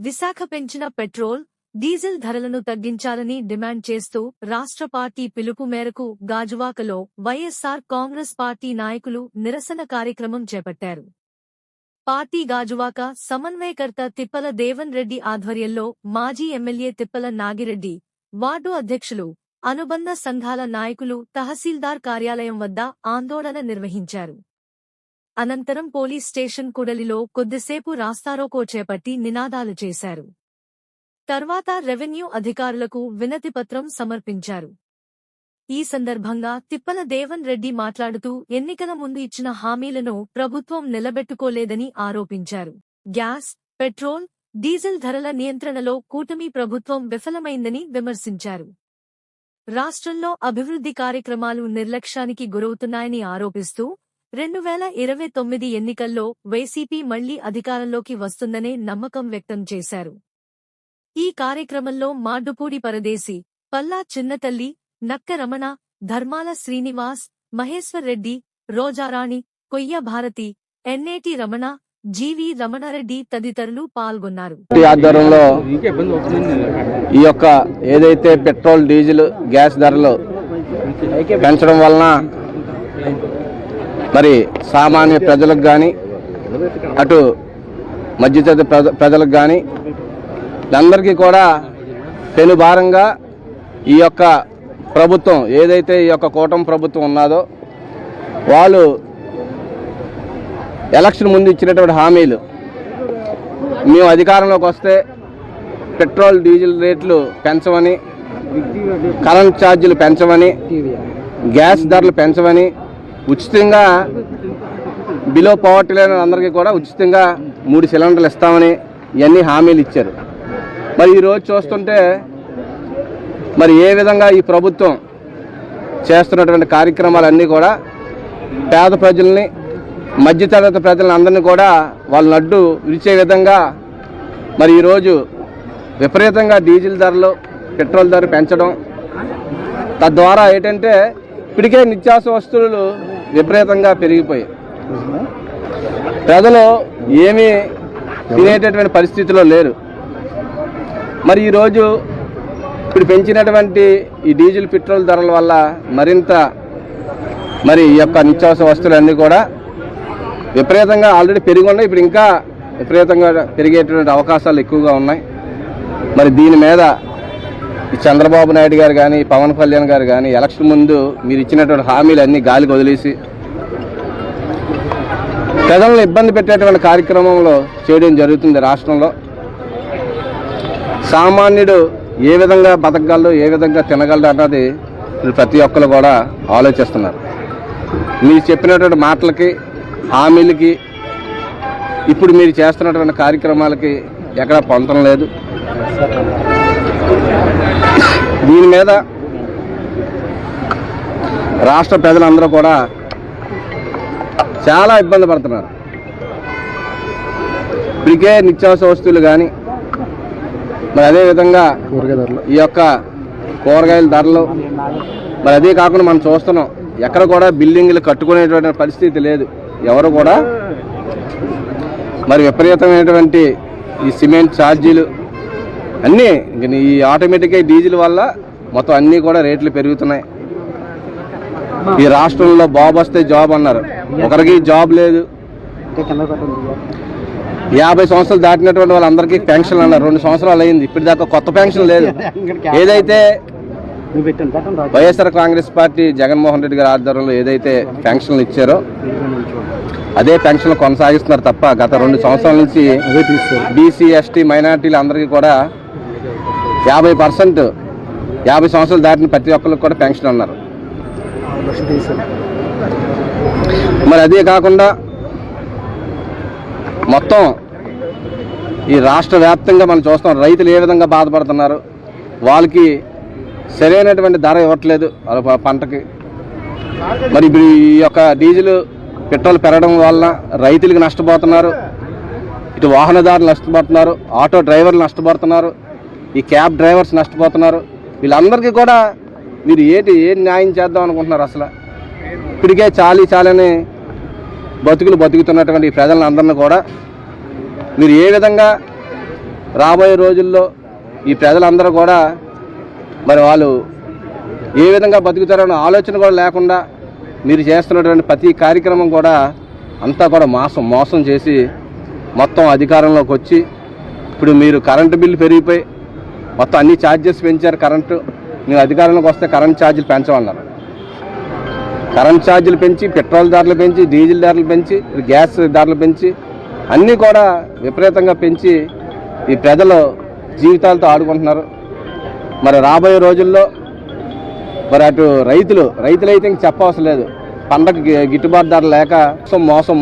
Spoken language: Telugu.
విశాఖ పెంచిన పెట్రోల్, డీజిల్ ధరలను తగ్గించాలని డిమాండ్ చేస్తూ రాష్ట్ర పార్టీ పిలుపు మేరకు గాజువాకలో వైఎస్సార్ కాంగ్రెస్ పార్టీ నాయకులు నిరసన కార్యక్రమం చేపట్టారు. పార్టీ గాజువాక సమన్వయకర్త తిప్పల దేవన్ రెడ్డి ఆధ్వర్యంలో మాజీ ఎమ్మెల్యే తిప్పల నాగిరెడ్డి, వార్డు అధ్యక్షులు, అనుబంధ సంఘాల నాయకులు తహసీల్దార్ కార్యాలయం వద్ద ఆందోళన నిర్వహించారు. అనంతరం పోలీస్ స్టేషన్ కూడలిలో కొద్దిసేపు రాస్తారోకో చేపట్టి నినాదాలు చేశారు. తర్వాత రెవెన్యూ అధికారులకు వినతిపత్రం సమర్పించారు. ఈ సందర్భంగా తిప్పల దేవన్ రెడ్డి మాట్లాడుతూ ఎన్నికల ముందు ఇచ్చిన హామీలను ప్రభుత్వం నిలబెట్టుకోలేదని ఆరోపించారు. గ్యాస్, పెట్రోల్, డీజిల్ ధరల నియంత్రణలో కూటమి ప్రభుత్వం విఫలమైందని విమర్శించారు. రాష్ట్రంలో అభివృద్ధి కార్యక్రమాలు నిర్లక్ష్యానికి గురవుతున్నాయని ఆరోపిస్తూ 2029 ఎన్నికల్లో వైసీపీ మళ్లీ అధికారంలోకి వస్తుందనే నమ్మకం వ్యక్తం చేశారు. ఈ కార్యక్రమంలో మాడ్డుపూడి పరదేశి, పల్లా చిన్నతల్లి, నక్క రమణ, ధర్మాల శ్రీనివాస్, మహేశ్వర్ రెడ్డి, రోజారాణి, కొయ్య భారతి, ఎన్నేటి రమణ, జీవి రమణారెడ్డి తదితరులు పాల్గొన్నారు. ఆధ్వర్యంలో ఈ యొక్క ఏదైతే పెట్రోల్, డీజిల్, గ్యాస్ ధరలు పెంచడం వలన మరి సామాన్య ప్రజలకు కానీ అటు మధ్యతరగతి ప్రజలకు కానీ అందరికీ కూడా పెనుభారంగా ఈ యొక్క ప్రభుత్వం ఏదైతే ఈ యొక్క కూటమి ప్రభుత్వం ఉన్నదో వాళ్ళు ఎలక్షన్ ముందు ఇచ్చినటువంటి హామీలు, మేము అధికారంలోకి వస్తే పెట్రోల్, డీజిల్ రేట్లు పెంచమని, కరెంట్ ఛార్జీలు పెంచమని, గ్యాస్ ధరలు పెంచమని, ఉచితంగా బిలో పవర్టీ లైన్ అందరికీ కూడా ఉచితంగా 3 సిలిండర్లు ఇస్తామని ఇవన్నీ హామీలు ఇచ్చారు. మరి ఈరోజు చూస్తుంటే మరి ఏ విధంగా ఈ ప్రభుత్వం చేస్తున్నటువంటి కార్యక్రమాలన్నీ కూడా పేద ప్రజల్ని, మధ్యతరగతి ప్రజలను అందరినీ కూడా వాళ్ళ నడ్డు విరిచే విధంగా మరి ఈరోజు విపరీతంగా డీజిల్ ధరలు, పెట్రోల్ ధర పెంచడం, తద్వారా ఏంటంటే ఇప్పటికే నిత్యావసర వస్తువులు విపరీతంగా పెరిగిపోయాయి. ప్రజలు ఏమీ తినేటటువంటి పరిస్థితిలో లేరు. మరి ఈరోజు ఇప్పుడు పెంచినటువంటి ఈ డీజిల్, పెట్రోల్ ధరల వల్ల మరింత మరి ఈ యొక్క నిత్యావసర వస్తువులన్నీ కూడా విపరీతంగా ఆల్రెడీ పెరిగి ఉన్నాయి. ఇప్పుడు ఇంకా విపరీతంగా పెరిగేటువంటి అవకాశాలు ఎక్కువగా ఉన్నాయి. మరి దీని మీద ఈ చంద్రబాబు నాయుడు గారు కానీ, పవన్ కళ్యాణ్ గారు కానీ ఎలక్షన్ ముందు మీరు ఇచ్చినటువంటి హామీలు అన్నీ గాలికి వదిలేసి ప్రజలను ఇబ్బంది పెట్టేటువంటి కార్యక్రమంలో చేయడం జరుగుతుంది. రాష్ట్రంలో సామాన్యుడు ఏ విధంగా బతకగలడు, ఏ విధంగా తినగలడు అన్నది ప్రతి ఒక్కరు కూడా ఆలోచిస్తున్నారు. మీరు చెప్పినటువంటి మాటలకి, హామీలకి, ఇప్పుడు మీరు చేస్తున్నటువంటి కార్యక్రమాలకి ఎక్కడా పొందడం లేదు. దీని మీద రాష్ట్ర ప్రజలందరూ కూడా చాలా ఇబ్బంది పడుతున్నారు. ఇప్పటికే నిత్యావసర వస్తువులు కానీ, మరి అదేవిధంగా ఈ యొక్క కూరగాయల ధరలు, మరి అదే కాకుండా మనం చూస్తున్నాం ఎక్కడ కూడా బిల్డింగ్లు కట్టుకునేటువంటి పరిస్థితి లేదు. ఎవరు కూడా మరి విపరీతమైనటువంటి ఈ సిమెంట్ ఛార్జీలు అన్నీ ఈ ఆటోమేటిక్గా డీజిల్ వల్ల మొత్తం అన్నీ కూడా రేట్లు పెరుగుతున్నాయి. ఈ రాష్ట్రంలో బాబు వస్తే జాబ్ అన్నారు, ఒకరికి జాబ్ లేదు. 50 సంవత్సరాలు దాటినటువంటి వాళ్ళందరికీ పెన్షన్ అన్నారు. 2 సంవత్సరాలు అయింది, ఇప్పటిదాకా కొత్త పెన్షన్ లేదు. ఏదైతే వైఎస్ఆర్ కాంగ్రెస్ పార్టీ జగన్మోహన్ రెడ్డి గారి ఆధ్వర్యంలో ఏదైతే పెన్షన్లు ఇచ్చారో అదే పెన్షన్లు కొనసాగిస్తున్నారు తప్ప గత 2 సంవత్సరాల నుంచి బీసీ, ఎస్టీ, మైనార్టీలు అందరికీ కూడా 50% 50 సంవత్సరాలు దాటిన ప్రతి ఒక్కరికి కూడా పెన్షన్ అన్నారు. మరి అదే కాకుండా మొత్తం ఈ రాష్ట్ర వ్యాప్తంగా మనం చూస్తాం రైతులు ఏ విధంగా బాధపడుతున్నారు. వాళ్ళకి సరైనటువంటి ధర ఇవ్వట్లేదు వాళ్ళ పంటకి. మరి ఇప్పుడు ఈ యొక్క డీజిల్, పెట్రోల్ పెరగడం వల్ల రైతులకు నష్టపోతున్నారు, ఇటు వాహనదారులు నష్టపోతున్నారు, ఆటో డ్రైవర్లు నష్టపోతున్నారు, ఈ క్యాబ్ డ్రైవర్స్ నష్టపోతున్నారు. వీళ్ళందరికీ కూడా మీరు ఏం న్యాయం చేద్దాం అనుకుంటున్నారు? అసలు ఇప్పటికే చాలని బతుకుతున్నటువంటి ఈ ప్రజలందరినీ కూడా మీరు ఏ విధంగా రాబోయే రోజుల్లో ఈ ప్రజలందరూ కూడా మరి వాళ్ళు ఏ విధంగా బతుకుతారన్న ఆలోచన కూడా లేకుండా మీరు చేస్తున్నటువంటి ప్రతి కార్యక్రమం కూడా అంతా కూడా మోసం చేసి మొత్తం అధికారంలోకి వచ్చి ఇప్పుడు మీరు కరెంటు బిల్లు పెరిగిపోయి మొత్తం అన్ని ఛార్జెస్ పెంచారు. కరెంటు మీరు అధికారంలోకి వస్తే కరెంట్ ఛార్జీలు పెంచమన్నారు. కరెంట్ ఛార్జీలు పెంచి, పెట్రోల్ ధరలు పెంచి, డీజిల్ ధరలు పెంచి, గ్యాస్ ధరలు పెంచి అన్నీ కూడా విపరీతంగా పెంచి ఈ ప్రజలు జీవితాలతో ఆడుకుంటున్నారు. మరి రాబోయే రోజుల్లో మరి అటు రైతులైతే ఇంక చెప్పవసరం లేదు. పంటకు గిట్టుబాటు ధర లేక మోసం